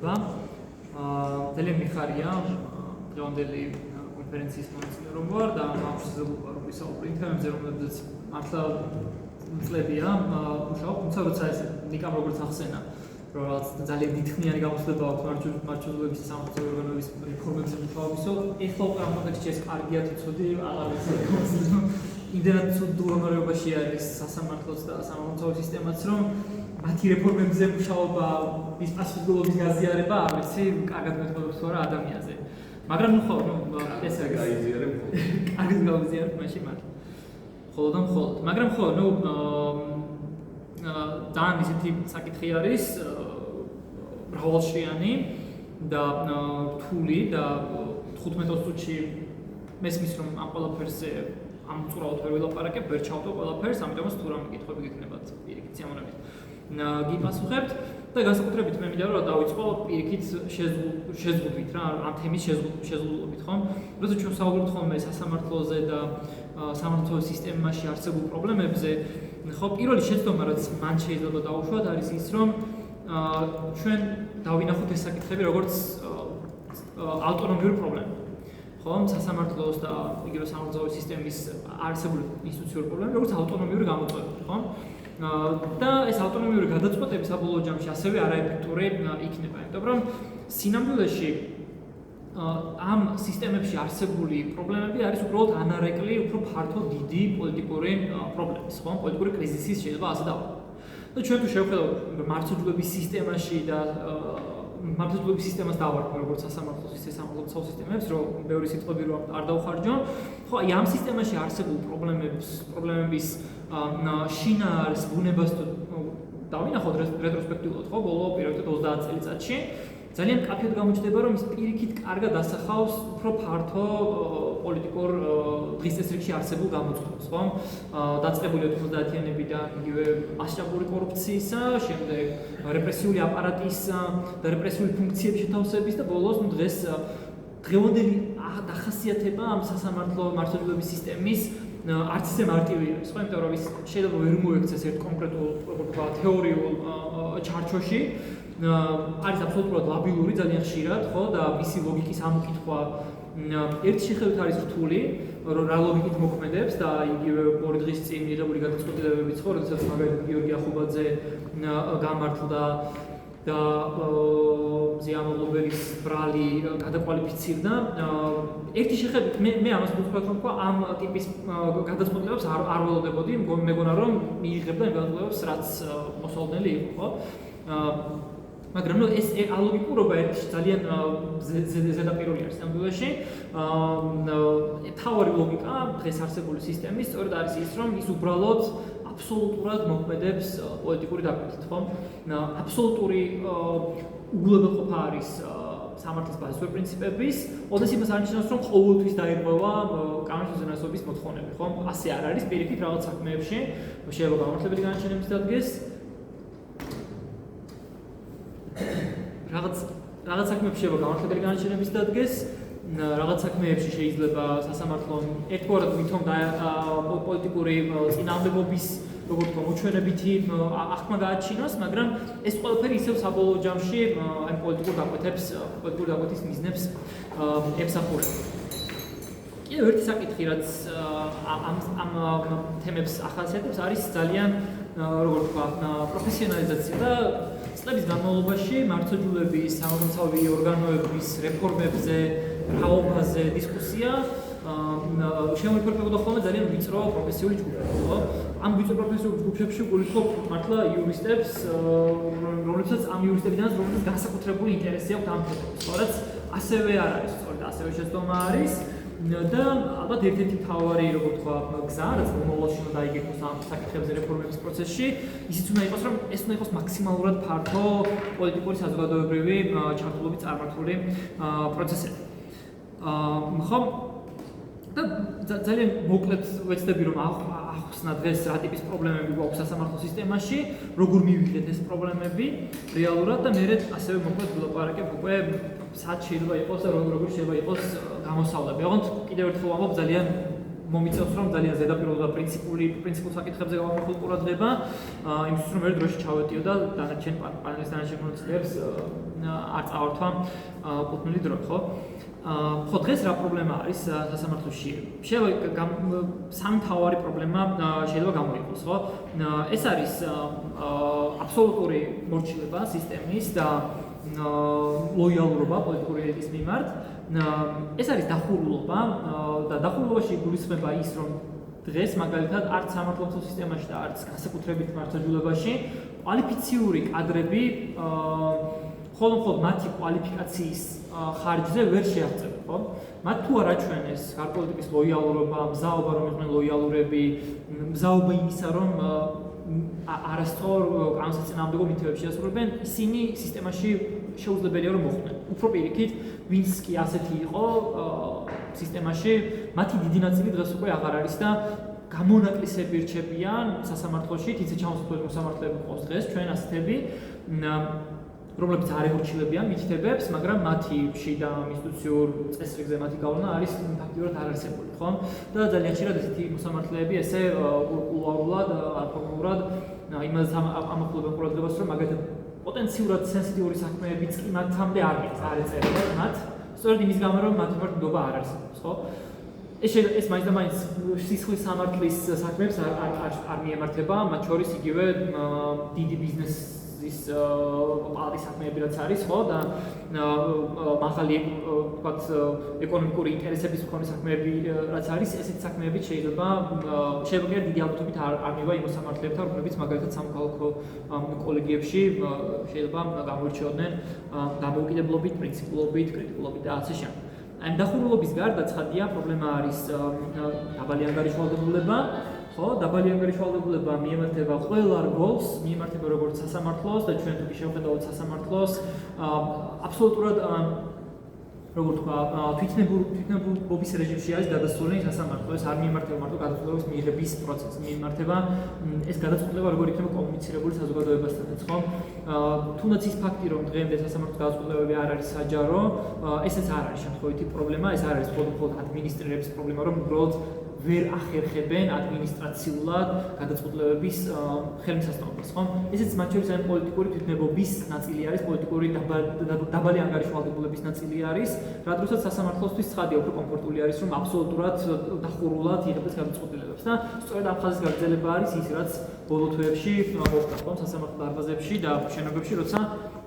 ძალიან მიხარია დღევანდელი კონფერენციის მონაწილე რომ ვარ და ამ შესაძლებლობა რომ ვისაუბროთ თემებზე, რომლებზეც მართლა წლებია მუშაობ, თუმცა როცა ეს ნიკამ როგორც ახსენა, რომ რაღაც ძალიან დიდხნიანი გამოცდილება აქვს მარჩუზლების სამართლებრივი ორგანოების რეფორმებზე მუშაობისო, ეხლა უკვე ამ კონტექსტში ეს კარგია თუ ცუდი, აღარ ვიცი. იმდენად ცუდ მდგომარეობაში არის სასამართლოც და სამართლებრივი სისტემაც, რომ მათი რეფორმებზე მუშაობა, ის პასუხისმგებლობის გაზიარება, არ ვიცი, კარგად მეთქვა თუ არა ადამიანზე. მაგრამ ხო, ეს არის გაიზიარებ. კარგად გავიზიარებ მაშინ მართლა. მხოლოდ. მაგრამ ხო, ძალიან ისეთი საკითხი არის მრავალშრიანი და რთული და 15 წუთში მესმის რომ ამ ყველაფერზე ამ უწურავად ვერ ვილაპარაკებ, ვერ ჩავდო ყველაფერს, ამიტომაც თუ რამე კითხვები გექნებათ პირიქით სიამოვნებით. გიპასუხებთ და განსაკუთრებით მე მინდა რომ დავიწყო პირიქით შეზღუდვით რა, ამ თემის შეზღუდვით, ხო? როცა ჩვენ საუბრობთ ხოლმე სასამართლოზე და სამართლებრივ სისტემაში არსებულ პრობლემებზე, ხო, პირველი შეცდომა რაც მან შეიძლება დაუშვათ არის ის, რომ ჩვენ დავინახოთ ეს საკითხები როგორც ავტონომიური პრობლემა. ხო, სასამართლოს და იგივე სამართლებრივ სისტემის არსებული ინსტიტუციური პრობლემა როგორც ავტონომიური გამოწვევები, ხო? და ეს ავტონომიური გადაწყვეტები საბოლოო ჯამში ასევე არაეფექტური იქნება, იმიტომ რომ სინამდვილეში ამ სისტემებში არსებული პრობლემები არის უბრალოდ ანარეკლი, უფრო ფართო დიდი პოლიტიკური პრობლემის, ხო? პოლიტიკური კრიზისის შეიძლება ასე დავყოთ. და ჩვენ თუ შევხედავთ მართლობის სისტემაში და მართლობის სისტემას დავარქვი როგორც სასამართლოს სამართლებრივ სისტემებს, რომ ბევრი სიტყვები რომ არ დავხარჯო. ხო, აი ამ სისტემაში არსებულ პრობლემების შინაარს, ბუნებას თუ დავინახოთ რეტროსპექტიულად, ხო, ბოლო პირდაპირ 30 წელიწადში ძალიან კაფედ გამოჩნდება, რომ ის პირიქით კარგად ასახავს უფრო ფართო პოლიტიკურ დღის წესრიგში არსებულ გამოწვევებს, ხო? დაწყებული 90-იანებიდან იგივე მასშტაბური კორუფციისა, შემდეგ რეპრესიული აპარატის და რეპრესიული ფუნქციების შეთავსების და ბოლოს დღეს დღევანდელი დახასიათება ამ სასამართლო მართლობების სისტემის არც ისე მარტივი არის, ხო? იმიტომ რომ ის შეიძლება ვერ მოექცეს ერთ კონკრეტულ, როგორ ვთქვა, თეორიულ ჩარჩოში. არის აბსოლუტურად ლაბილური ძალიან ხშირად, ხო, და მისი ლოგიკის ამოკითხვა ერთი შეხედვით არის რთული, რომ რა ლოგიკით მოქმედებს და იგივე ორი დღის წინ მიღებული გადაწყვეტილებებიც ხო, როდესაც მაგალითად გიორგი ახუბაძე გამართლდა და ზიანოღლობელის ბრალი გადაკვალიფიცირდა. ერთი შეხედვით მე ამას ვუწევთ რომ თქვა ამ ტიპის გადაწყვეტილებებს არ ველოდებოდი, მეგონა რომ მიიღებდა იმ გადაწყვეტილებებს, რაც მოსალოდნელი იყო, ხო? მაგრამ ეს ალოგიკურობა ძალიან ზედაპირული არის ნამდვილში. თავარი ლოგიკა დღეს არსებული სისტემის სწორედ არის ის, რომ ის უბრალოდ აბსოლუტურად მოქმედებს პოლიტიკური დაკვეთით, ხო? აბსოლუტური უგულებელყოფა არის სამართლის ბაზისური პრინციპების, ოდესმე იმას არ ნიშნავს, რომ ყოველთვის დაირღვევა კანონის უზენაესობის მოთხოვნები, ხო? ასე არ არის პირიქით რაღაც საქმეებში, შეიძლება გამართლებელი განაჩენების დადგეს რაღაც საქმეებში შეიძლება გამართლებელი განაჩენების დადგეს, რაღაც საქმეებში შეიძლება სასამართლომ ერთგვარად ვითომ პოლიტიკური წინააღმდეგობის, როგორ ვთქვა, მოჩვენებითი აღქმა გააჩინოს, მაგრამ ეს ყველაფერი ისევ საბოლოო ჯამში ამ პოლიტიკურ დაკვეთის მიზნებს ემსახურება. კიდევ ერთი საკითხი, რაც ამ თემებს ახასიათებს, არის ძალიან, როგორ ვთქვა, პროფესიონალიზაცია და წლების განმავლობაში მართლმსაჯულების, სამართლებრივი ორგანოების რეფორმებზე, რაობაზე დისკუსია შემოიფარგლებოდა ხოლმე ძალიან ვიწრო პროფესიული ჯგუფები, ხო? ამ ვიწრო პროფესიულ ჯგუფებში გულისხმობ მართლა იურისტებს, რომლებსაც ამ იურისტებიდანაც რომლებსაც განსაკუთრებული ინტერესი აქვს ამ თემებს, ხო? რაც ასევე არ არის, სწორედ ასევე შეცდომა არის და ალბათ ერთ-ერთი მთავარი, როგორ ვთქვა, გზა, რაც მომავალში უნდა დაიგეგმოს ამ საკითხებზე რეფორმების პროცესში, ისიც უნდა იყოს, რომ ეს უნდა იყოს მაქსიმალურად ფართო პოლიტიკური საზოგადოებრივი ჩართულობით წარმართული პროცესები. ხო? და ძალიან მოკლედ ვეცდები რომ ახსნა დღეს რა ტიპის პრობლემები გვაქვს სასამართლო სისტემაში, როგორ მივიღეთ ეს პრობლემები რეალურად და მე ასევე მოკლედ ვილაპარაკებ უკვე სად შეიძლება იყოს და როგორ შეიძლება იყოს გამოსავლები. ოღონდ კიდევ ერთხელ ვამბობ ძალიან მომიწევს რომ ძალიან ზედაპირული და პრინციპულ საკითხებზე გავამახვილო ყურადღება, იმისთვის რომ ერთ დროში ჩავეტიო და დანარჩენ პანელის დანარჩენ მონაწილეებს არ წავართვა კუთვნილი დრო, ხო? ხო, დღეს რა პრობლემა არის სასამართლოში? შეიძლება სამი მთავარი პრობლემა შეიძლება გამოიყოს, ხო? ეს არის აბსოლუტური მორჩილება სისტემის და ლოიალურობა პოლიტიკური ელიტის მიმართ. ეს არის დახურულობა და დახურულობაში იგულისხმება ის, რომ დღეს მაგალითად არც სამართლობრივ სისტემაში და არც განსაკუთრებით მართლმსაჯულებაში კვალიფიციური კადრები მხოლოდ მათი კვალიფიკაციის ხარჯზე ვერ შეაღწევენ, ხო? მათ თუ არ აჩვენეს გარკვეული ლოიალურობა, მზაობა რომ იყვნენ ლოიალურები, მზაობა იმისა რომ არასწორ კანონსაწინააღმდეგო მითებებში ასრულებენ, ისინი სისტემაში შეუძლებელია რომ მოხვდნენ. უფრო პირიქით, ვინც კი ასეთი იყო სისტემაში, მათი დიდი ნაწილი დღეს უკვე აღარ არის და გამონაკლისები რჩებიან სასამართლოში, თითქოს ჩამოსახლებული მოსამართლეები ყავს დღეს, ჩვენ ასეთები, რომლებიც არ ემორჩილებიან მითითებებს, მაგრამ მათი შიდა ინსტიტუციურ წესრიგზე მათი გავლენა არის ფაქტიურად არარსებული, ხო? და ძალიან ხშირად ესეთი მოსამართლეები ესე კულუარულად, არფორმულად იმას ამახვილებენ ყურადღებას, რომ მაგალითად პოტენციურად სენსიტიური საქმეებიც კი მათამდე არ ეწერებათ მათ, სწორედ იმის გამო, რომ მათ მიმართ ნდობა არ არსებობს, ხო? ეს მაინც და მაინც სისხლის სამართლის საქმეებს არ მიემართება, მათ შორის იგივე დიდი ბიზნესის პალატის საქმეები რაც არის, ხო? და მაღალი ვთქვათ ეკონომიკური ინტერესების მქონე საქმეები რაც არის, ესეთი საქმეები შეიძლება დიდი ალბათობით არ მივა იმ მოსამართლეებთან, რომლებიც მაგალითად სამოქალაქო კოლეგიებში შეიძლება გამოირჩეოდნენ დამოუკიდებლობით, პრინციპულობით, კრიტიკულობით და ასე შემდეგ. Ამ დახურულობის გარდა ცხადია პრობლემა არის დაბალი ანგარიშვალდებულება, ხო? დაბალი ანგარიშვალდებულება მიემართება ყველა რგოლს, მიემართება როგორც სასამართლოს და ჩვენ თუ კი შევხედავთ სასამართლოს, აბსოლუტურად როგორ თქვა, თვითნებობის რეჟიმში არის გადასული სასამართლო, ეს არ მიემართება მარტო გადაწყვეტილების მიღების პროცესს, მიემართება ეს გადაწყვეტილება როგორ იქნება კომუნიცირებული საზოგადოებასთანაც, ხო? თუნდაც ის ფაქტი, რომ დღემდე სასამართლოს გადაწყვეტილებები არ არის საჯარო, ესეც არ არის შემთხვევითი პრობლემა, ეს არ არის მხოლოდ ადმინისტრირების პრობლემა, რომ უბრალოდ ვერ ახერხებენ ადმინისტრაციულად გადაწყვეტილებების ხელმისაწვდომობას, ხო? ესეც მათ შორის არის პოლიტიკური თვითნებობის ნაწილი არის, პოლიტიკური დაბალი ანგარიშვალდებულების ნაწილი არის, რა დროსაც სასამართლოსთვის ცხადია უფრო კომფორტული არის, რომ აბსოლუტურად დახურულად იღებს გადაწყვეტილებებს და სწორედ ამ ხაზის გაგრძელება არის ის, რაც ბოლო თვეებში მოხდა, ხო, სასამართლო დარბაზებში და შენობებში, როცა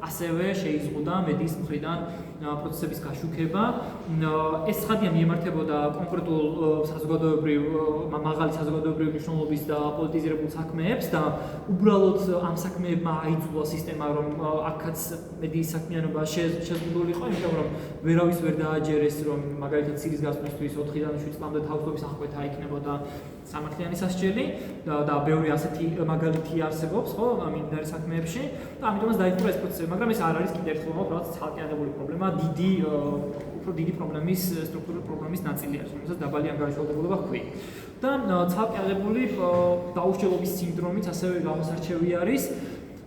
ასევე შეიზღუდა მედიის მხრიდან პროცესების გაშუქება. ეს ცხადია მიემართებოდა კონკრეტულ საზოგადოებრივ მაღალი საზოგადოებრივი მნიშვნელობის და პოლიტიზირებულ საქმეებს და უბრალოდ ამ საქმეებმა აიძულა სისტემა, რომ აქაც მედიის საქმიანობა შეზღუდული იყო, იმიტომ რომ ვერავის ვერ დააჯერეს, რომ მაგალითად სირის გასვლისთვის 4-დან 7 წლამდე თავისუფლების აღკვეთა იქნებოდა სამართლიანი სასჯელი და ბევრი ასეთი მაგალითი არსებობს, ხო, მიმდინარე საქმეებში და ამიტომაც დაიხურა ეს პროცესი, მაგრამ ეს არ არის კიდევ ერთხელ უბრალოდ ცალკეანებული პრობლემა, უფრო დიდი პრობლემის, სტრუქტურული პრობლემის ნაწილი არის, რომელსაც დაბალი ანგარიშვალდებულება ჰქვია. და ცალკეანებული დაუსჯელობის სინდრომიც ასევე გამოსარჩევი არის,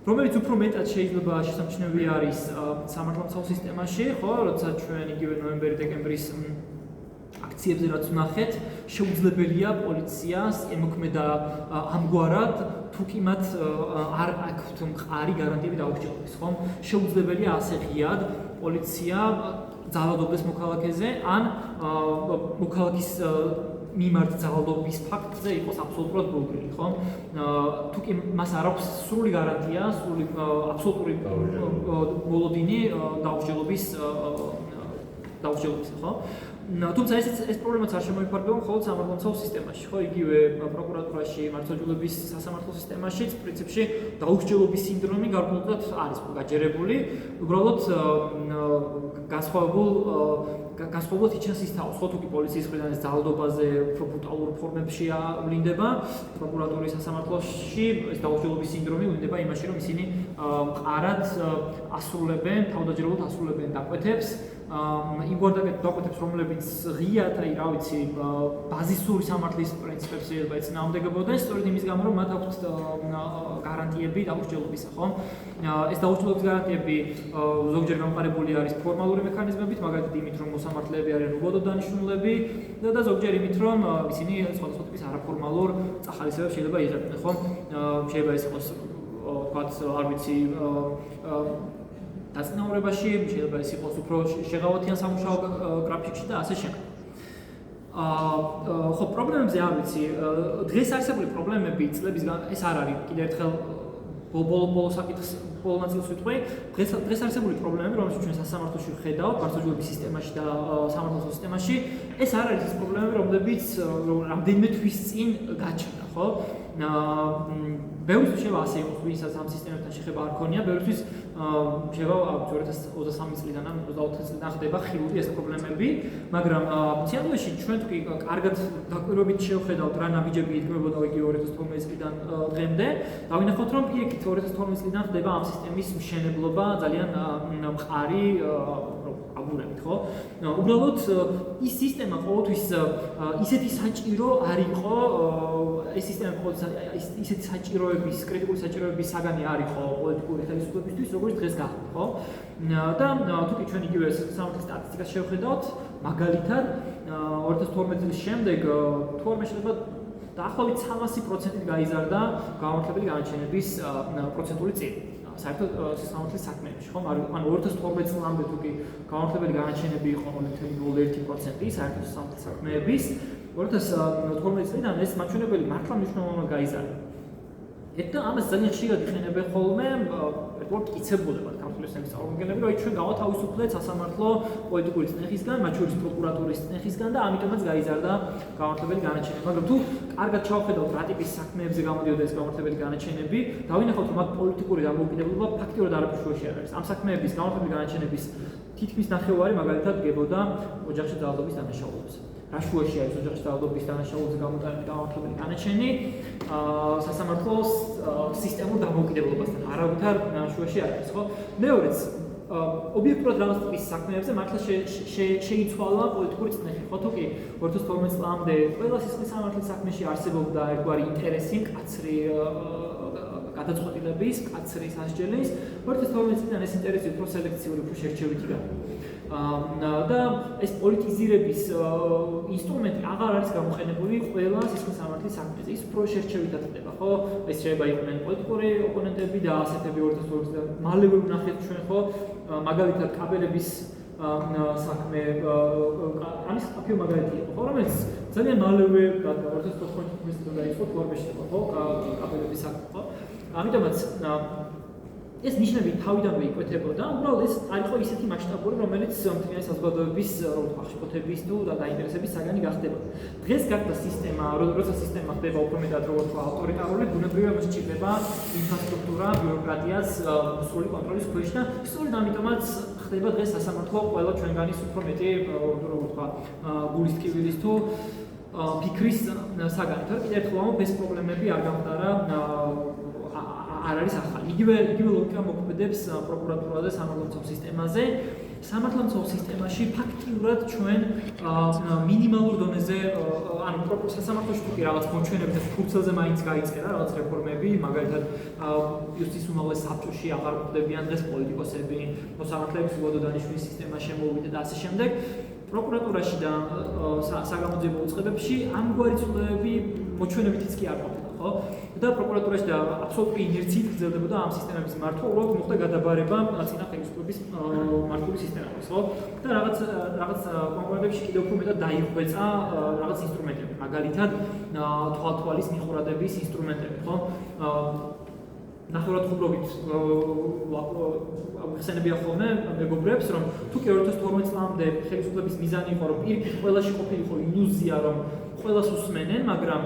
რომელიც უფრო მეტად შეიძლება შესამჩნევი არის სამართალმცავ სისტემაში, ხო, როცა ჩვენ იგივე ნოემბერი-დეკემბრის აქციებზე რაც ვნახეთ, შეუძლებელია პოლიციას ემოქმედა ამგვარად, თუ კი მათ არ აქვთ მყარი გარანტიები დაუსჯელობის, ხო? შეუძლებელია ასე ღიად პოლიცია ძალადობდეს მოქალაქეზე, ან მოქალაქის მიმართ ძალადობის ფაქტზე იყოს აბსოლუტურად ბოლგრილი, ხო? თუ კი მას არ აქვს სრული გარანტია, აბსოლუტური მოლოდინი დაუსჯელობის, ხო? თუმცა ეს პრობლემაც არ შემოიფარგლება მხოლოდ სამართალმცავ სისტემაში, ხო? იგივე პროკურატურაში, მართლმსაჯულების სასამართლო სისტემაშიც პრინციპში დაუსჯელობის სინდრომი გარკვეულად არის გაჯერებული, უბრალოდ განსხვავებულად იჩენს ის თავს, ხო, თუ კი პოლიციის მხრიდან ეს ძალადობაზე უფრო ბრუტალურ ფორმებში ვლინდება, პროკურატურის სასამართლოში ეს დაუსჯელობის სინდრომი ვლინდება იმაში, რომ ისინი მყარად ასრულებენ, თავდაჯერებულად ასრულებენ დაკვეთებს, იმგვარ დაკვეთებს, რომლებიც ღიად, აი რა ვიცი, ბაზისური სამართლის პრინციპებს შეიძლება ეწინააღმდეგებოდნენ, სწორედ იმის გამო, რომ მათ აქვთ გარანტიები დაუსჯელობისა, ხო? ეს დაუსჯელობის გარანტიები ზოგჯერ გამყარებული არის ფორმალური მექანიზმებით, მაგალითად იმით, რომ მოსამართლეები არიან უბოდო დანიშნულები და ზოგჯერ იმით, რომ ისინი სხვადასხვა ტიპის არაფორმალურ წახალისებებს შეიძლება იღებდნენ, ხო? შეიძლება ეს იყოს ვთქვათ, არ ვიცი, დაწინაურებაში, შეიძლება ეს იყოს უფრო შეღავათიან სამუშაო გრაფიკში და ასე შემდეგ. ხო, პრობლემებზე არ ვიცი, დღეს არსებული პრობლემები წლების ეს არ არის კიდევ ერთხელ ბოლო საკითხს ბოლო ნაწილს ვიტყვი, დღეს არსებული პრობლემები, რომელსაც ჩვენ სასამართლოში ვხედავთ, ბარსოჯულების სისტემაში და სამართლოს სისტემაში, ეს არ არის ის პრობლემები, რომლებიც რამდენიმე თვის წინ გაჩნდა, ხო? ბევრისთვის შეიძლება ასე იყოს, ვისაც ამ სისტემებთან შეხება არ ქონია, ბევრისთვის შეიძლება 2023 წლიდან ან 24 წლიდან ხდება ხილული ეს პრობლემები, მაგრამ ცნობაში ჩვენ თუ კი კარგად დაკვირვებით შევხედავთ რა ნაბიჯები იდგმებოდა იგი 2012 წლიდან დღემდე, დავინახოთ რომ პირიქით 2012 წლიდან ხდება ამ სისტემის მშენებლობა ძალიან მყარი აგურებით, ხო? უბრალოდ ის სისტემა ყოველთვის ისეთი საჭირო არ იყო, ეს სისტემა ყოველთვის ისეთი საჭიროების, კრიტიკული საჭიროების საგანი არ იყო პოლიტიკური ხელისუფლებისთვის, როგორც დღეს გახდა, ხო? და თუ კი ჩვენ იგივე სამართლის სტატისტიკას შევხედავთ, მაგალითად 2012 წლის შემდეგ თუ არ შეიძლება დაახლოებით 300%-ით გაიზარდა გამართლებელი განაჩენების პროცენტული წილი. საერთოდ სამართლის საქმეებში, ხო? ანუ 2012 წლამდე თუ კი გამართლებელი განაჩენები იყო 0.01% საერთოდ სამართლის საქმეების, 2012 წლიდან ეს მაჩვენებელი მართლა მნიშვნელოვნად გაიზარდა. და ამას ძალიან ხშირად იყენებენ ხოლმე, ერთგვარად მტკიცებულებად ქართულისების წარმომადგენლები, რომ ჩვენ გავათავისუფლეთ სასამართლო პოლიტიკური წნეხისგან, მათ შორის პროკურატურის წნეხისგან და ამიტომაც გაიზარდა გამართლებელი განაჩენები. მაგრამ თუ კარგად ჩავხედავთ რა ტიპის საქმეებზე გამოდიოდა ეს გამართლებელი განაჩენები, დავინახავთ, რომ მათ პოლიტიკური დამოუკიდებლობა ფაქტიურად არაფერში არ არის. ამ საქმეების გამართლებელი განაჩენების თითქმის ნახევარი მაგალითად გებოდა ოჯახში დაავადების დანაშაულებს. რა შუაში არის ოჯახში დაავადების დანაშაულებზე გამოტანილი გამართლებელი განაჩენი სასამართლოს სისტემურ დამოუკიდებლობასთან არავითარ შუაში არ არის, ხო? მეორეც ობიექტურად რაღაც ტიპის საქმეებზე მართლა შეიცვალა პოლიტიკური წნეხი, ხო? თუ კი 2012 წლამდე ყველა სისხლის სამართლის საქმეში არსებობდა ერთგვარი ინტერესი მკაცრი გადაწყვეტილების, მკაცრი სასჯელის, 2012 წლიდან ეს ინტერესი უფრო სელექციური, უფრო შერჩევითი და ეს პოლიტიზირების ინსტრუმენტი აღარ არის გამოყენებული ყველა სისხლის სამართლის საქმეზე. ის უფრო შერჩევითად ხდება, ხო? ეს შეიძლება იყვნენ პოლიტიკური ოპონენტები და ასეთები 2012 წლიდან მალევე ვნახეთ ჩვენ, ხო? მაგალითად კაბელების საქმე ამის აფიო მაგალითი იყო, ხო? რომელიც ძალიან მალევე 2014 წლიდან დაიწყო ფორმაში, ხო? კაბელების საქმე, ხო? ამიტომაც ეს ნიშნები თავიდანვე იკვეთებოდა, უბრალოდ ეს არ იყო ისეთი მასშტაბური, რომელიც მთლიანი საზოგადოების, რო ვთქვა, შეფოთების თუ დაინტერესების საგანი გახდებოდა. დღეს გახდა სისტემა, როცა სისტემა ხდება უფრო მეტად რო ვთქვა, ავტორიტარული, ბუნებრივია მას სჭირდება ინფრასტრუქტურა, ბიუროკრატიას სრული კონტროლის ქვეშ და სწორედ ამიტომაც ხდება დღეს სასამართლო ყველა ჩვენგანის უფრო მეტი, რო ვთქვა, გულის ტკივილის თუ ფიქრის საგანი. თორე კიდევ ერთხელ ვამბობ, ეს პრობლემები არ გამხდარა არ არის ახალი. იგივე ლოგიკა მოქმედებს პროკურატურაზე, სამართლომცავ სისტემაზე. სამართლომცავ სისტემაში ფაქტიურად ჩვენ მინიმალურ დონეზე, ანუ სასამართლოში თუ კი რაღაც მოჩვენებით ფურცელზე მაინც გაიწერა რაღაც რეფორმები, მაგალითად იუსტიციის უმაღლეს საბჭოში აღარ ხვდებიან დღეს პოლიტიკოსები, მოსამართლეების უბოდო დანიშვნის სისტემა შემოვიდა და ასე შემდეგ. პროკურატურაში და საგამოძიებო უწყებებში ამგვარი ცვლილებები მოჩვენებითიც კი არ ყოფილა, ხო? და პროკურატურაში და აბსოლუტური ინერციით გრძელდებოდა ამ სისტემების მართვა, უბრალოდ მოხდა გადაბარება წინა ხელისუფლების მართული სისტემების, ხო? და რაღაც კონკრეტებში კიდევ უფრო მეტად დაიხვეწა რაღაც ინსტრუმენტები, მაგალითად თვალთვალის მიხურადების ინსტრუმენტები, ხო? ნახევრად ხუმრობით ხსენებია ხოლმე მეგობრებს, რომ თუ კი 2012 წლამდე ხელისუფლების მიზანი იყო, რომ პირიქით ყველაში ყოფილიყო ილუზია, რომ ყველას უსმენენ, მაგრამ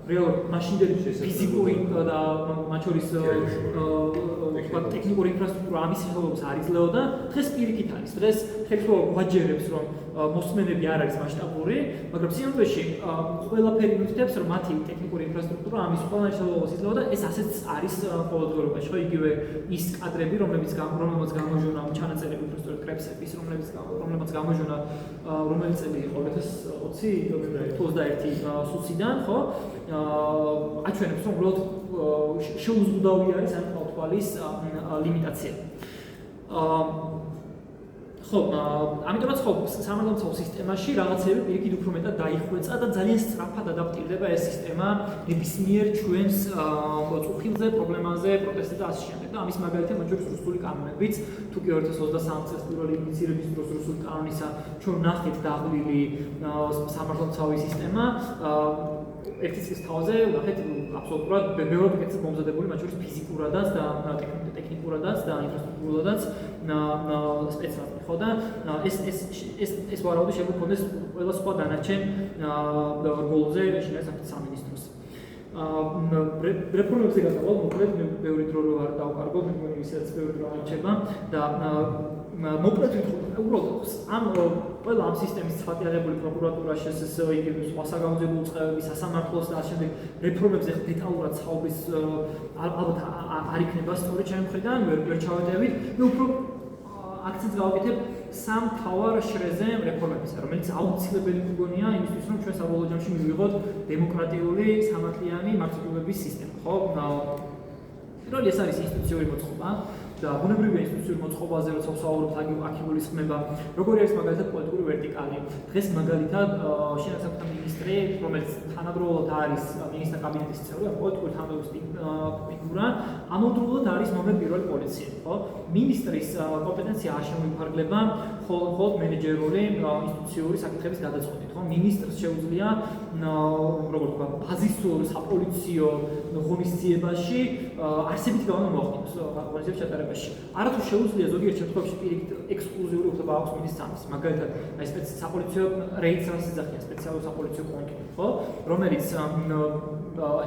რეალურად მაშინდელი ფიზიკური და მათ შორის ტექნიკური ინფრასტრუქტურა ამის ხელობის არ იძლეოდა, დღეს პირიქით არის. დღეს ხელმძღვანელობა გვაჯერებს, რომ მოსმენები არ არის მასშტაბური, მაგრამ სიამოვნებაში ყველაფერი მითითებს, რომ მათი ტექნიკური ინფრასტრუქტურა ამის ყველაფერს ხელმძღვანელობას იძლეოდა, ეს ასეც არის ყოველდღიურობაში, ხო, იგივე ის კადრები, რომლებიც გამოვჟონა ჩანაწერები უბრალოდ კრებსების, რომლებიც გამოვჟონა რომელი წელი იყო 2020 სუციდან, ხო? აჩვენებს, რომ უბრალოდ შეუზღუდავი არის ამ ყოველთვალის ლიმიტაცია. ხო, ამიტომაც ხო, სამართალმცავ სისტემაში რაღაცები პირიქით უფრო მეტად დაიხვეწა და ძალიან სწრაფად ადაპტირდება ეს სისტემა ნებისმიერ ჩვენს წუხილზე, პრობლემაზე, პროტესტზე და ასე შემდეგ. და ამის მაგალითია მათ შორის რუსული კანონებიც, თუ კი 2023 წელს პირველი ინიცირების დროს რუსული კანონისა ჩვენ ვნახეთ დაღლილი სამართალმცავი სისტემა ერთი წლის თავზე ვნახეთ აბსოლუტურად ბევრად უკეთესად მომზადებული, მათ შორის ფიზიკურადაც და ტექნიკურადაც და ინფრასტრუქტურადაც სპეციალურად ხო და ეს ვარაუდი შეგვიძლია ქონდეს ყველა სხვა დანარჩენ რგოლზე შინაგან სამინისტროს. რეფორმებზე გადავალ მოკლედ მე ბევრი დრო რო არ დავკარგო, მე მგონი ვისაც ბევრი დრო არჩება და მოკლედ უბრალოდ ამ ყველა ამ სისტემის ცვლილებებული პროკურატურა შესაძლოა იგივე სხვა საგამოძიებო წყებების სასამართლოს და ამ რეფორმებზე დეტალურად საუბრის ალბათ არ იქნება სწორი ჩემი მხრიდან ვერ ჩავედევით. მე უფრო აქცენტს გავაკეთებ სამ მთავარ შრეზე რეფორმებისა, რომელიც აუცილებელი მგონია იმისთვის, რომ ჩვენ საბოლოო ჯამში მივიღოთ დემოკრატიული სამართლიანი მართლობების სისტემა, ხო? პირველი ეს არის ინსტიტუციური მოწყობა და ბუნებრივი ინსტიტუციური მოწყობაზე როცა ვსაუბრობთ, აქ იგულისხმება როგორი არის მაგალითად პოლიტიკური ვერტიკალი. დღეს მაგალითად შინაგან საქმეთა მინისტრი, რომელიც თანადროულად არის მინისტრთა კაბინეტის წევრი, პოლიტიკური თანამდებობის ფიგურა, ამავდროულად არის ნომერ პირველი პოლიცია, ხო? მინისტრის კომპეტენცია არ შემოიფარგლება მხოლოდ მენეჯერული ინსტიტუციური საკითხების გადაწყვეტით, ხო? მინისტრს შეუძლია როგორ ვთქვა, ბაზისურ საპოლიციო ღონისძიებაში არსებითი გავლენა მოახდინოს ღონისძიების ჩატარებაში. არათუ შეუძლია ზოგიერთ შემთხვევაში პირიქით ექსკლუზიური უფლება აქვს მინისტრს, მაგალითად, აი საპოლიციო რეიდს რაც ეძახიან სპეციალური საპოლიციო კონტროლი, ხო? რომელიც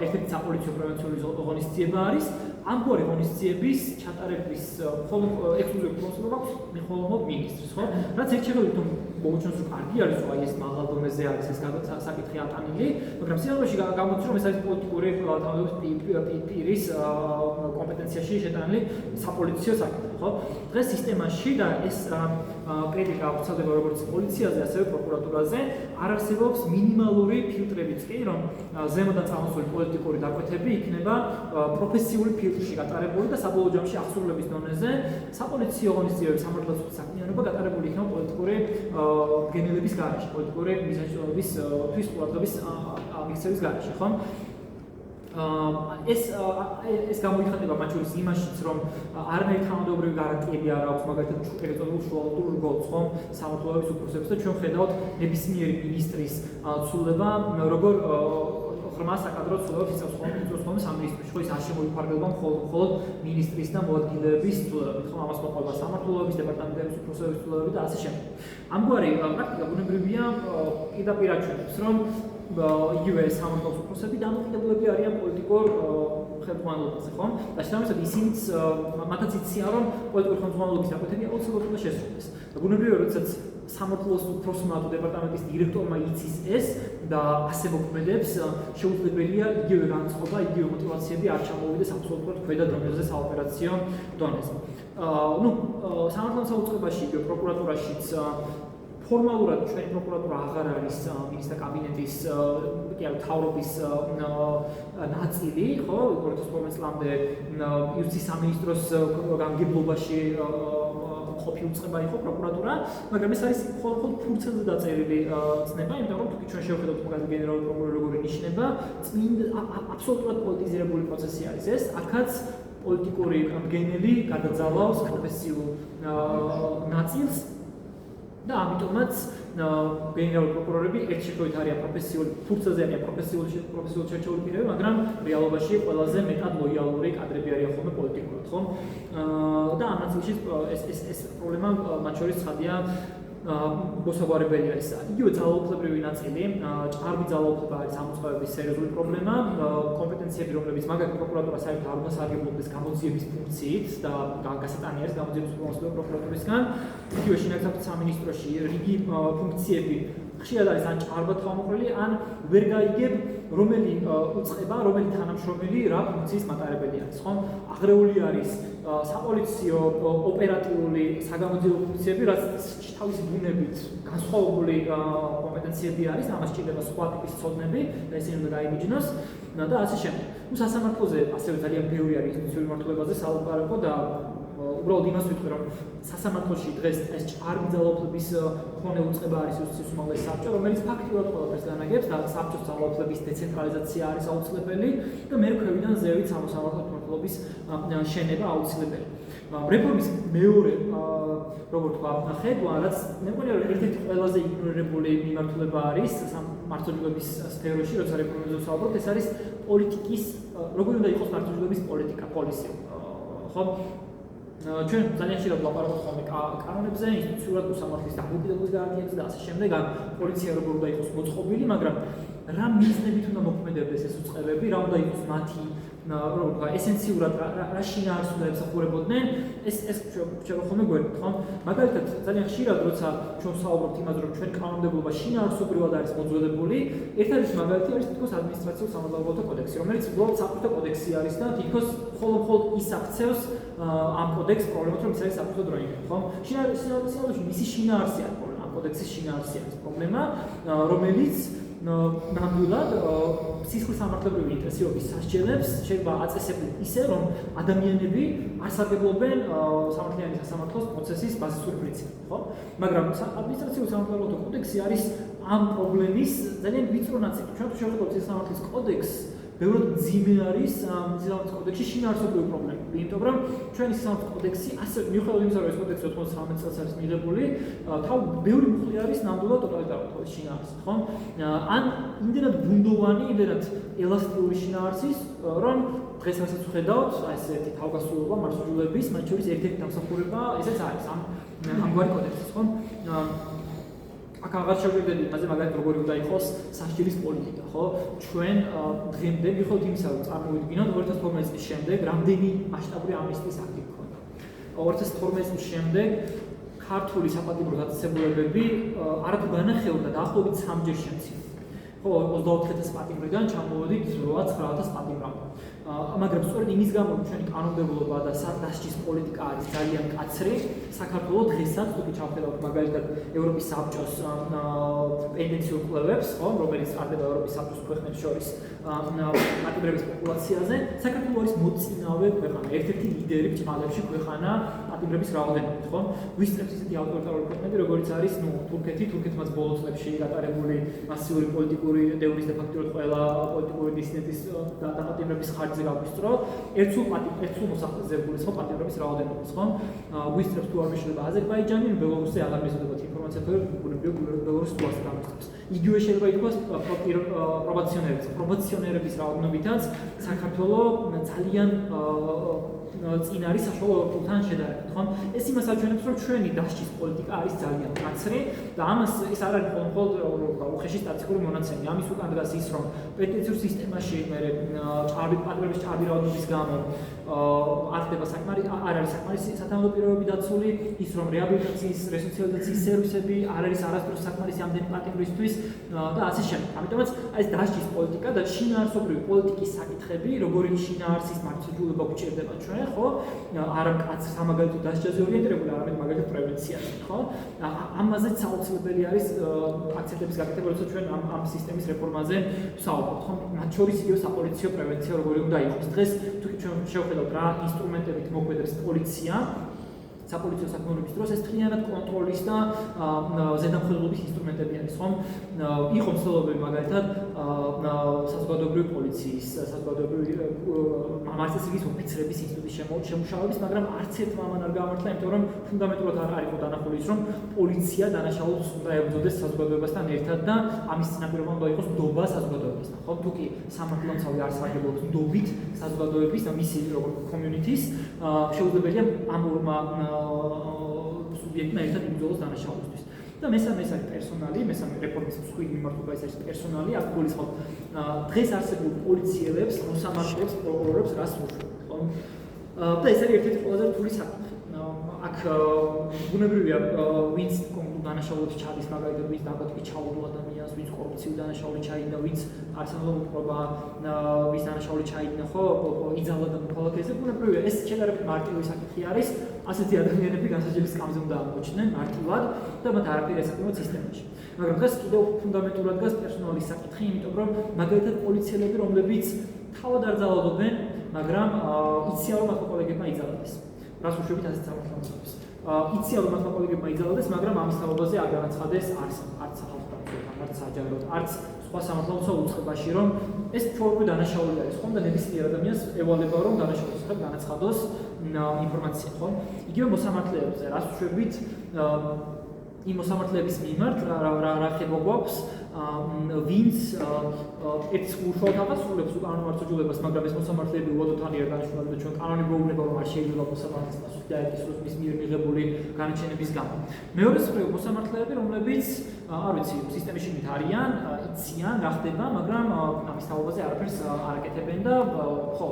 ერთ-ერთი საპოლიციო პრევენციული ღონისძიება არის. ამგვარი ღონისძიების ჩატარების მხოლოდ ექსკლუზიური უფლება აქვს მხოლოდ მინისტრს, ხო? რაც ერჩევით რომ მოუჩვენს რომ კარგი არის, რომ აი ეს მაღალ დონეზე არის ეს საკითხი ატანილი, მაგრამ სიამოვნებაში გამოდის რომ ეს არის პოლიტიკური თანამდებობის პირის კომპეტენციაში შეტანილი საპოლიციო საკითხი, ხო? დღეს სისტემაში და ეს კრიტიკა აღწევდება როგორც პოლიციაზე, ასევე პროკურატურაზე, არ არსებობს მინიმალური ფილტრებიც კი, რომ ზემოდან წამოსული პოლიტიკური დაკვეთები იქნება პროფესიული ფილტრში გატარებული და საბოლოო ჯამში აღსრულების დონეზე საპოლიციო ღონისძიებების სამართალდამცავი საქმიანობა გატარებული იქნება პოლიტიკური გენერების გარეშე, პოლიტიკური მიზანშეობის თვის ყურადღების მიქცევის გარეშე, ხო? ეს გამოიხატება მათ შორის იმაშიც, რომ არანაირი თანამდებობრივი გარანტიები არ აქვს, მაგალითად, ეგრეთწოდებულ შუალოდურ რგოლს, ხო, სამართლებრივი უფლებებს და ჩვენ ხედავთ ნებისმიერი მინისტრის ცვლილება, როგორ ღრმა საკადრო ცვლილებებს იწევს ხოლმე სამინისტროში, ხო, ის არ შემოიფარგლება მხოლოდ მინისტრის და მოადგილეების ცვლილებებით, ხო, ამას მოყვა სამართლებრივი დეპარტამენტების უფლებების ცვლილებები და ასე შემდეგ. ამგვარი პრაქტიკა ბუნებრივია პირდაპირ აჩვენებს, რომ იგივე სამართლის უფლებები დამოკიდებულები არიან პოლიტიკურ ხელმძღვანელობაზე, ხო? და შესაბამისად ისინიც მათაც იციან, რომ პოლიტიკური ხელმძღვანელობის დაკვეთები აუცილებლად უნდა შესრულდეს. და ბუნებრივია, როდესაც სამართლის უფროსმა თუ დეპარტამენტის დირექტორმა იცის ეს და ასე მოქმედებს, შეუძლებელია იგივე განწყობა, იგივე мотиваციები არ ჩამოვიდეს აბსოლუტურად ქვედა დონეზე, საოპერაციო დონეზე. სამართლის უწყებაში, იგივე პროკურატურაშიც ფორმალურად ჩვენი პროკურატურა აღარ არის მინისტრთა კაბინეტის მთავრობის ნაწილი, ხო, 2012 წლამდე იუსტიციის სამინისტროს გამგებლობაში ყოფილი უწყება იყო პროკურატურა, მაგრამ ეს არის მხოლოდ ფურცელზე დაწერილი ცნება, იმიტომ რომ თუ ჩვენ შევხედავთ მაგალითად გენერალური პროკურორი როგორ ინიშნება, აბსოლუტურად პოლიტიზირებული პროცესი არის ეს, აქაც პოლიტიკური მგენელი გადაძალავს პროფესიულ ნაწილს და ამიტომაც გენერალური პროკურორები ერთ შეხედვით არიან პროფესიული, ფურცელზე არიან პროფესიული შერჩეული პირები, მაგრამ რეალობაში ყველაზე მეტად ლოიალური კადრები არიან ხოლმე პოლიტიკურად, ხო? და ამ ნაწილში ეს პრობლემა მათ შორის ცხადია მოსაგვარებელი არის. იგივე ძალაუფლებრივი ნაწილი, ჭარბი ძალაუფლება არის ამოწყებების სერიოზული პრობლემა, კომპეტენციები, რომლებიც მაგალითად პროკურატურა საერთოდ არ უნდა სარგებლობდეს გამოძიების ფუნქციით და გასატანი არის გამოძიების უპირველესობა პროკურატურისგან. იგივე შინაგან საქმეთა სამინისტროში რიგი ფუნქციები ხშირად არის ან ჭარბად თავმოყრილი, ან ვერ გაიგებ რომელი უწყება, რომელი თანამშრომელი რა ფუნქციის მატარებელი არის, ხო? აღრეული არის საპოლიციო ოპერატიული საგამოძიებო ფუნქციები, რაც თავისი ბუნებით განსხვავებული კომპეტენციები არის, ამას სჭირდება სხვა ტიპის ცოდნები და ისინი უნდა გაიმიჯნოს და ასე შემდეგ. ნუ სასამართლოზე ასევე ძალიან ბევრი არის ინსტიტუციური მმართველობაზე სალაპარაკო და უბრალოდ იმას ვიტყვი, რომ სასამართლოში დღეს ეს ჭარბი ძალაუფლების მქონე უწყება არის იუსტიციის უმაღლესი საბჭო, რომელიც ფაქტიურად ყველაფერს განაგებს და საბჭოს ძალაუფლების დეცენტრალიზაცია არის აუცილებელი და მე ქვევიდან ზევით სამოსამართლო მმართველობის შენება აუცილებელი. რეფორმის მეორე როგორ თქვა, ხედვა, რაც მე მგონია რომ ერთ-ერთი ყველაზე იგნორირებული მიმართულება არის მართლმსაჯულების სფეროში, როცა რეფორმებზე ვსაუბრობთ, ეს არის პოლიტიკის, როგორი უნდა იყოს მართლმსაჯულების პოლიტიკა, პოლისი. ხო? ჩვენ ძალიან ხშირად ვლაპარაკობთ ხოლმე კანონებზე, ინსტიტუციურად უსამართლის დამოუკიდებლობის გარანტიებზე და ასე შემდეგ, ან პოლიცია როგორ უნდა იყოს მოწყობილი, მაგრამ რა მიზნებით უნდა მოქმედებდეს ეს უწყებები, რა უნდა იყოს მათი როგორ ვთქვა, ესენციურად რა შინაარსს უნდა ემსახურებოდნენ, ეს ჩვენ ხოლმე გვერდით, ხო? მაგალითად, ძალიან ხშირად როცა ჩვენ ვსაუბრობთ იმაზე, რომ ჩვენ კანონმდებლობა შინაარსობრივად არის მოძველებული, ერთ-ერთი მაგალითი არის თითქოს ადმინისტრაციულ სამართლებრივთა კოდექსი, რომელიც უბრალოდ საფრთხე კოდექსი არის და თითქოს მხოლოდ ის აქცევს ამ კოდექს პრობლემას, რომ ის არის საფრთხე დროინდელი, ხო? შინაარსი მისი შინაარსი არის პრობლემა, ამ კოდექსის შინაარსი არის პრობლემა, რომელიც ნამდვილად სისხლის სამართლებრივი ინტერესების სასჯელებს შეიძლება აწესებდნენ ისე, რომ ადამიანები არ სარგებლობენ სამართლიანი სასამართლოს პროცესის ბაზისური პრინციპით, ხო? მაგრამ ადმინისტრაციული სამართლებრივთა კოდექსი არის ამ პრობლემის ძალიან ვიწრო ნაწილი. ჩვენ თუ შევხედოთ სასამართლოს კოდექსს, ბევრად მძიმე არის სასამართლოს კოდექსში შინაარსობრივი პრობლემები, იმიტომ რომ ჩვენი სასამართლოს კოდექსი ასე მიუხედავად იმისა, რომ ეს კოდექსი 93 წელს არის მიღებული, ბევრი მხრივ არის ნამდვილად ტოტალიტარული თავის შინაარსით, ხო? ან იმდენად ბუნდოვანი, იმდენად ელასტიური შინაარსის, რომ დღეს რასაც ვხედავთ, ესეთი თავგასრულობა მართლმსაჯულების, მათ შორის ერთ-ერთი დამსახურება ესეც არის ამგვარი კოდექსის, ხო? აქ აღარ შევიდეთ იმაზე, მაგალითად როგორი უნდა იყოს სასჯელის პოლიტიკა, ხო? ჩვენ დღემდე მიუხედავად იმისა, რომ წარმოვიდგინოთ 2012 წლის შემდეგ რამდენი მასშტაბური ამნისტიის აქტი გქონდა. 2012 წლის შემდეგ ქართული საპატიმრო დაწესებულებები არათუ განახელდა დაახლოებით 3-ჯერ შემცირდა. ხო, 24,000 პატიმრიდან ჩამოვედით 8-9,000 პატიმრამდე. მაგრამ სწორედ იმის გამო, რომ ჩვენი კანონმდებლობა და დასჯის პოლიტიკა არის ძალიან მკაცრი, საქართველოს დღესაც თუ ჩავხედავთ მაგალითად ევროპის საბჭოს პენდენციურ კვლევებს, ხო, რომელიც ტარდება ევროპის საბჭოს ქვეყნებს შორის პატიმრების პოპულაციაზე, საქართველოს არის მოწინავე ქვეყანა, ერთ-ერთი ლიდერი ბჭყალებში ქვეყანა პატიმრების რაოდენობით, ხო? ვისწრებს ისეთი ავტორიტარული ქვეყნები, როგორიც არის, თურქეთი, თურქეთმაც ბოლო წლებში გატარებული მასიური პოლიტიკური დეუნის და ფაქტობრივად ყველა პოლიტიკური დისიდენტის დაპატიმრების ხარჯზე გაგვისწრო, ერთსულ მოსახლეზე გულისხმობ პატიმრების რაოდენობას, ხო? ვისწრებს თუ არ მეშლება აზერბაიჯანი, ბელორუსი აღარ მეზოდებათ ინფორმაციას, ბელორუსი თუ ასე გამოსწრებს. იგივე შეიძლება ითქვას პრობაციონერების რაოდენობითაც საქართველოს ძალიან წინ არის საშუალო ევროპულთან შედარებით, ხო? ეს იმას აჩვენებს, რომ ჩვენი დასჯის პოლიტიკა არის ძალიან მკაცრი და ამას ეს არ არის მხოლოდ უხეში სტატისტიკური მონაცემი. ამის უკან დგას ის, რომ პეტიციურ სისტემაში მე პატიმრების ჭარბი რაოდენობის გამო არ ხდება არ არის საკმარისი სათანადო დაცული, ის რომ რეაბილიტაციის, რესოციალიზაციის სერვისები არ არის არასდროს საკმარისი ამდენი პატიმრისთვის და ასე შემდეგ. ამიტომაც ეს დასჯის პოლიტიკა და შინაარსობრივი პოლიტიკის საკითხები, როგორი შინაარსის მართლმსაჯულება გვჭირდება ჩვენ, ხო? არა მკაცრ სამაგალითო დასჯაზე ორიენტირებული, არამედ მაგალითად პრევენციაზე, ხო? ამაზეც აუცილებელი არის აქცენტების გაკეთება, როცა ჩვენ ამ სისტემის რეფორმაზე ვსაუბრობთ, ხო? მათ შორის იგივე საპოლიციო პრევენცია როგორი უნდა იყოს. დღეს თუ ჩვენ შევხედავთ რა ინსტრუმენტებით მოქმედებს პოლიცია საპოლიციო საქმიანობის დროს, ეს მთლიანად კონტროლის და ზედამხედველობის ინსტრუმენტები არის, ხო? იყო მცდელობები მაგალითად საზოგადოებრივი პოლიციის, საზოგადოებრივი მართლმსაჯულების ოფიცრების ინსტიტუტის შემუშავების, მაგრამ არც ერთმა ამან არ გამართლა, იმიტომ რომ ფუნდამენტურად არ იყო დანახული ის, რომ პოლიცია დანაშაულს უნდა ებრძოდეს საზოგადოებასთან ერთად და ამის წინაპირობა უნდა იყოს ნდობა საზოგადოებასთან, ხო? თუ კი სამართლმცავი არ სარგებლობს ნდობით საზოგადოების და მისი როგორც community-ის, შეუძლებელია ამ ორმა სუბიექტმა ერთად იბრძოლოს დანაშაულისთვის. და მესამე ეს არის პერსონალი, მესამე რეფორმის მსხვილი მიმართულება ეს არის პერსონალი, აქ გულისხმობ დღეს არსებულ პოლიციელებს, მოსამართლეებს, პროკურორებს რას უშუალოდ, ხო? და ეს არის ერთ-ერთი ყველაზე რთული საკითხი. აქ ბუნებრივია ვინც კონკრეტულ დანაშაულებს ჩადის, მაგალითად ვინც დაბადებით ჩაუდო ადამიანს, ვინც კორუფციულ დანაშაული ჩაიდგა, ვინც არსებობდა მოპყრობა, ვის დანაშაული ჩაიდგა, ხო, იძალა და მოქალაქეზე, ბუნებრივია ეს შედარებით მარტივი საკითხი არის, ასეთი ადამიანები განსაჯების სკამზე უნდა აღმოჩნდნენ მარტივად და მათ არაფერი ესაკუთრებათ სისტემაში. მაგრამ დღეს კიდევ ფუნდამენტურად დგას პერსონალის საკითხი, იმიტომ რომ მაგალითად პოლიციელები, რომლებიც თავად არ ძალადობენ, მაგრამ იციან რომ მათ კოლეგებმა იძალდეს. რას უშვებით ასეთ სამართლებს. იციან რომ მათმა კოლეგებმა იძალდეს, მაგრამ ამის თაობაზე არ განაცხადეს არც სახელმწიფო, არც საჯაროდ, არც სხვა სამართლოსა უწყებაში, რომ ეს ფორმული დანაშაული არის, ხომ და ნებისმიერ ადამიანს ევალება რომ დანაშაულის შესახებ განაცხადოს ინფორმაცია, ხო? იგივე მოსამართლეებზე, რას უშვებით იმ მოსამართლეების მიმართ რა ხება გვაქვს ვინც ერთ უშუალოდ აღასრულებს უკანონო მარცხაჯულებას, მაგრამ ეს მოსამართლეები უადოდ აღიარებენ განაჩენები და ჩვენ კანონი გვეუბნება რომ არ შეიძლება მოსამართლეს პასუხი დაეკისროს მის მიერ მიღებული განაჩენების გამო. მეორე მხრივ მოსამართლეები, რომლებიც არ ვიცი, სისტემაში მით არიან, იციან რა ხდება, მაგრამ ამის თაობაზე არაფერს არ აკეთებენ და ხო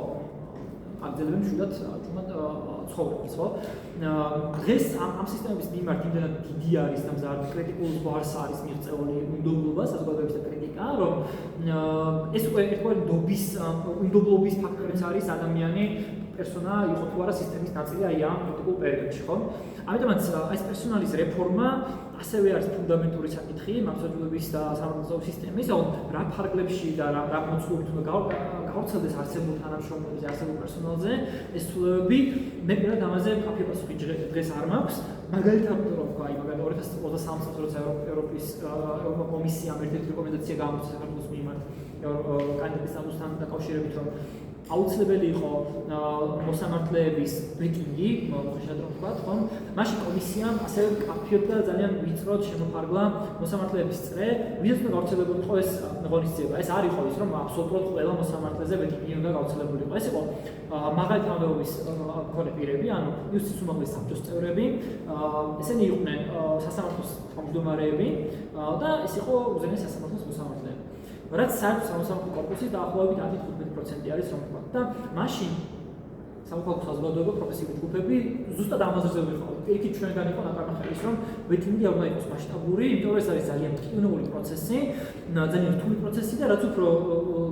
აგრძელებენ მშვიდად თუმად ცხოვრებას, ხო? დღეს ამ სისტემების მიმართ იმდენად დიდი არის და მზარდი კრიტიკულ ზღვარს არის მიღწეული უნდობლობა, საზოგადოების და კრიტიკა, რომ ეს უკვე ერთგვარი უნდობლობის ფაქტორიც არის ადამიანი პერსონა იყო თუ არა სისტემის ნაწილი აი ამ კრიტიკულ პერიოდში, ხო? ამიტომაც ეს პერსონალის რეფორმა ასევე არის ფუნდამენტური საკითხი მართლმსაჯულების და სამართლმსაჯულების სისტემის, რა ფარგლებში და რა მოცულობით უნდა გავრცელდეს არსებულ თანამშრომლებზე, არსებულ პერსონალზე ეს ცვლილებები, მე პირადად ამაზე კაფე პასუხი დღეს არ მაქვს. მაგალითად რომ აი მაგალითად 2023 წელს როცა ევროპის კომისიამ ერთ-ერთი რეკომენდაცია გამოუცხადა საქართველოს მიმართ კანდიდატის სტატუსთან დაკავშირებით, რომ აუცილებელი იყო მოსამართლეების ბეკინგი, მოხეშად რომ ვთქვათ, ხომ? მაშინ კომისიამ ასევე კაფეობდა ძალიან ვიწროდ შემოფარგლა მოსამართლეების წრე, ვინც უნდა გავრცელებულიყო ეს ღონისძიება. ეს არ იყო ის, რომ აბსოლუტურად ყველა მოსამართლეზე ბეკინგი უნდა გავრცელებულიყო. ეს იყო მაღალი თანამდებობის მქონე პირები, ანუ იუსტიციის უმაღლესი საბჭოს წევრები, ესენი იყვნენ სასამართლოს თავმჯდომარეები და ეს იყო უზენაესი სასამართლოს მოსამართლეები. რაც საერთო სამოსამართლო კორპუსის დაახლოებით 10-15% არის რომ ვთქვათ და მაშინ სამოქალაქო საზოგადოება პროფესიული ჯგუფები ზუსტად ამაზე ვიყავთ. პირიქით ჩვენგან იყო ნაკარნახევის რომ ვეტინგი არ უნდა იყოს მასშტაბური, იმიტომ რომ ეს არის ძალიან ტკივნეული პროცესი, ძალიან რთული პროცესი და რაც უფრო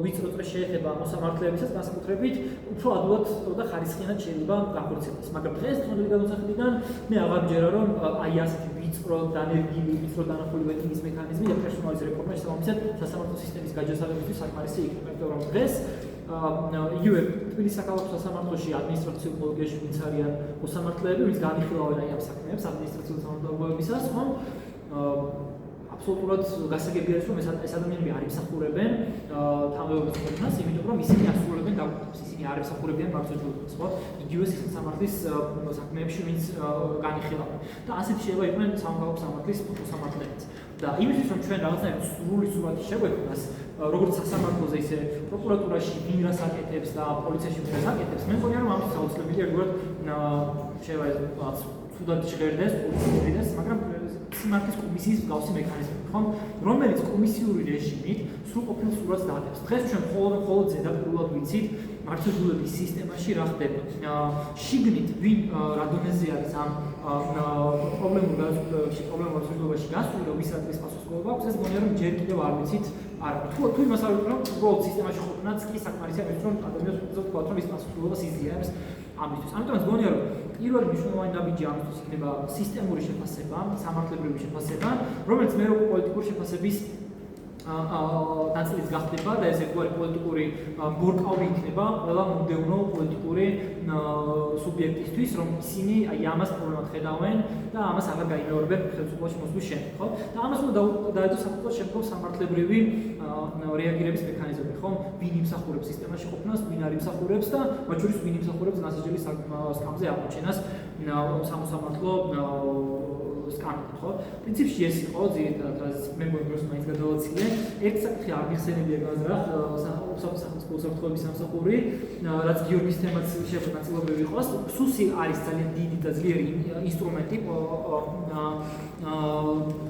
ვიწრო წრე შეეხება მოსამართლეებისას განსაკუთრებით, უფრო ადვილად და ხარისხიანად შეიძლება განხორციელდეს. მაგრამ დღეს თქმული განსაკუთრებიდან მე აღარ მჯერა რომ აი ასეთი ვიწრო დანერგილი, ვიწრო დანახული ვეტინგის მექანიზმი და პერსონალის რეფორმა შესაბამისად სასამართლო სისტემის გაჯასადებისთვის საკმარისი იქნება, იმიტომ რომ დღეს იგივე თბილისის საქალაქო სასამართლოში ადმინისტრაციულ პოლიტიკაში ვინც არიან მოსამართლეები, ვინც განიხილავენ აი ამ საქმეებს ადმინისტრაციულ თანამდებობებისას, ხომ? აბსოლუტურად გასაგები არის, რომ ეს ადამიანები არ იმსახურებენ თანამდებობის ხელფასს, იმიტომ რომ ისინი ასრულებენ დაუყოვნებას, ისინი არ იმსახურებიან მარცხაჯულებას, ხო? იგივე სასამართლის საქმეებში ვინც განიხილავენ. და ასეთი შეიძლება იყვნენ სამოქალაქო სამართლის მოსამართლეებიც. და იმისთვის რომ ჩვენ რაღაცნაირად სრული სურათი შეგვექმნას, როგორც სასამართლოზე, ისე პროკურატურაში ვინ რას აკეთებს და პოლიციაში ვინ რას აკეთებს, მე მგონია რომ ამის აუცილებელია ერთგვარად შეიძლება ეს რაღაც ცუდად ჟღერდეს, პოლიციის, მაგრამ სიმართლის კომისიის მსგავსი მექანიზმი, ხო? რომელიც კომისიური რეჟიმით სრულყოფილ სურათს დაადებს. დღეს ჩვენ მხოლოდ ზედაპირულად ვიცით მარცხაჯულების სისტემაში რა ხდება. შიგნით ვინ რა დონეზე არის ამ პრობლემურ განსხვავებაში გასული და ვის არის პასუხისმგებლობა აქვს, ეს მგონია რომ ჯერ კიდევ არ ვიცით. თუ იმას არ ვიტყვი, რომ უბრალოდ სისტემაში ყოფნაც კი საკმარისი არის, რომ ადამიანს ვთქვათ, რომ ის პასუხისმგებლობას იზიარებს ამისთვის. ამიტომ მგონია რომ პირველი მნიშვნელოვანი ნაბიჯი ამისთვის იქნება სისტემური შეფასება, სამართლებრივი შეფასება, რომელიც მე რო პოლიტიკური შეფასების ნაწილიც გახდება და ეს ერთგვარი პოლიტიკური მორკავი იქნება ყველა მომდევნო პოლიტიკური სუბიექტისთვის, რომ ისინი აი ამას პრობლემად ხედავენ და ამას აღარ გაიმეორებენ ხელისუფლებაში მოსვლის შემდეგ, ხო? და ამას უნდა დაედოს საკუთარ შემდგომ სამართლებრივი რეაგირების მექანიზმები, ხო? ვინ იმსახურებს სისტემაში ყოფნას, ვინ არ იმსახურებს და მათ შორის ვინ იმსახურებს განსაჯების სკამზე აღმოჩენას სამოსამართლო სკამით, ხო? პრინციპში ეს იყო ძირითადად, რაც მე მგონი რომ მაინც გადავაცილე. ერთ საკითხი არ მიხსენებია განზრახ სახელმწიფო უსაფრთხოების სამსახური, რაც გიორგის თემაც შეიძლება ნაწილობრივ იყოს. სუსი არის ძალიან დიდი და ძლიერი ინსტრუმენტი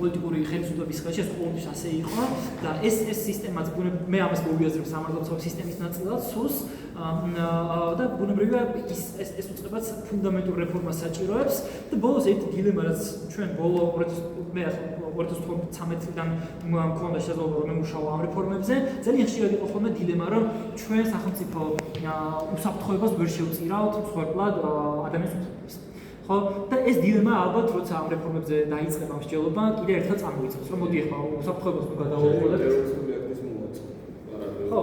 პოლიტიკური ხელისუფლების ხელში ეს ყოველთვის ასე იყო და ეს სისტემაც მე ამას მოვიაზრებ სამართლებრივ სისტემის ნაწილად სულს და ბუნებრივია ეს უწყებაც ფუნდამენტურ რეფორმას საჭიროებს და ბოლოს ერთი დილემა რაც ჩვენ ბოლო 2013 წლიდან მქონდა შესაძლებლობა რომ მუშაობ ამ რეფორმებზე ძალიან ხშირად იყო ხოლმე დილემა რომ ჩვენ სახელმწიფო უსაფრთხოებას ვერ შევწირავთ მსხვერპლად ადამიანის უფლებებს ხო და ეს დილემა ალბათ როცა ამ რეფორმებზე დაიწყება მსჯელობა კიდე ერთხელ წარმოიწყებს რომ მოდი ახლა უსაფრთხოებას თუ გადავაუყურებთ ხო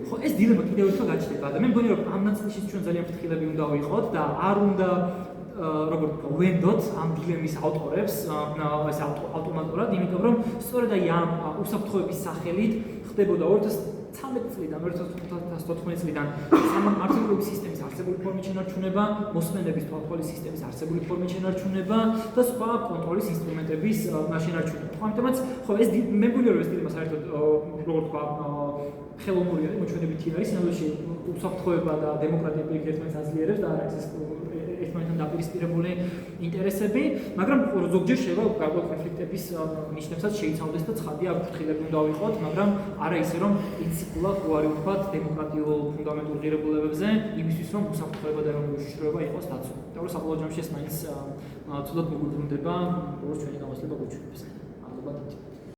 ხო ეს დილემა კიდევ ერთხელ გაჩნდება და მე მგონი რომ ამ ნაწილში ჩვენ ძალიან ფრთხილები უნდა ვიყოთ და არ უნდა როგორ ვენდოთ ამ დილემის ავტორებს ეს ავტომატურად იმიტომ რომ სწორედ აი ამ უსაფრთხოების სახელით ხდებოდა 2013 წლიდან 2014 წლიდან სამართლებრივი სისტემის არსებული ფორმით შენარჩუნება, მოსმენების თვალთვალის სისტემის არსებული ფორმით შენარჩუნება და სხვა კონტროლის ინსტრუმენტების შენარჩუნება. ამიტომაც ხო ეს მე მგონი რომ ეს დილემა საერთოდ როგორ თქვა ხელოვნური არის, მოჩვენებითი არის, სინამდვილეში უსაფრთხოება და დემოკრატია პირიქით ერთმანეთს აძლიერებს და არ არის ეს ერთმანეთთან დაპირისპირებული ინტერესები, მაგრამ ზოგჯერ შეიძლება გარკვეულ კონფლიქტების ნიშნებსაც შეიცავდეს და ცხადია ფრთხილები უნდა ვიყოთ, მაგრამ არა ისე რომ პრინციპულად უარი ვთქვათ დემოკრატიულ ფუნდამენტურ ღირებულებებზე, იმისთვის რომ უსაფრთხოება და უშიშროება იყოს დაცული. და რომ საბოლოო ჯამში ეს მაინც ცუდად მოგვიბრუნდება როგორც ჩვენი გამოსვლება გუჩვენებს. მადლობა.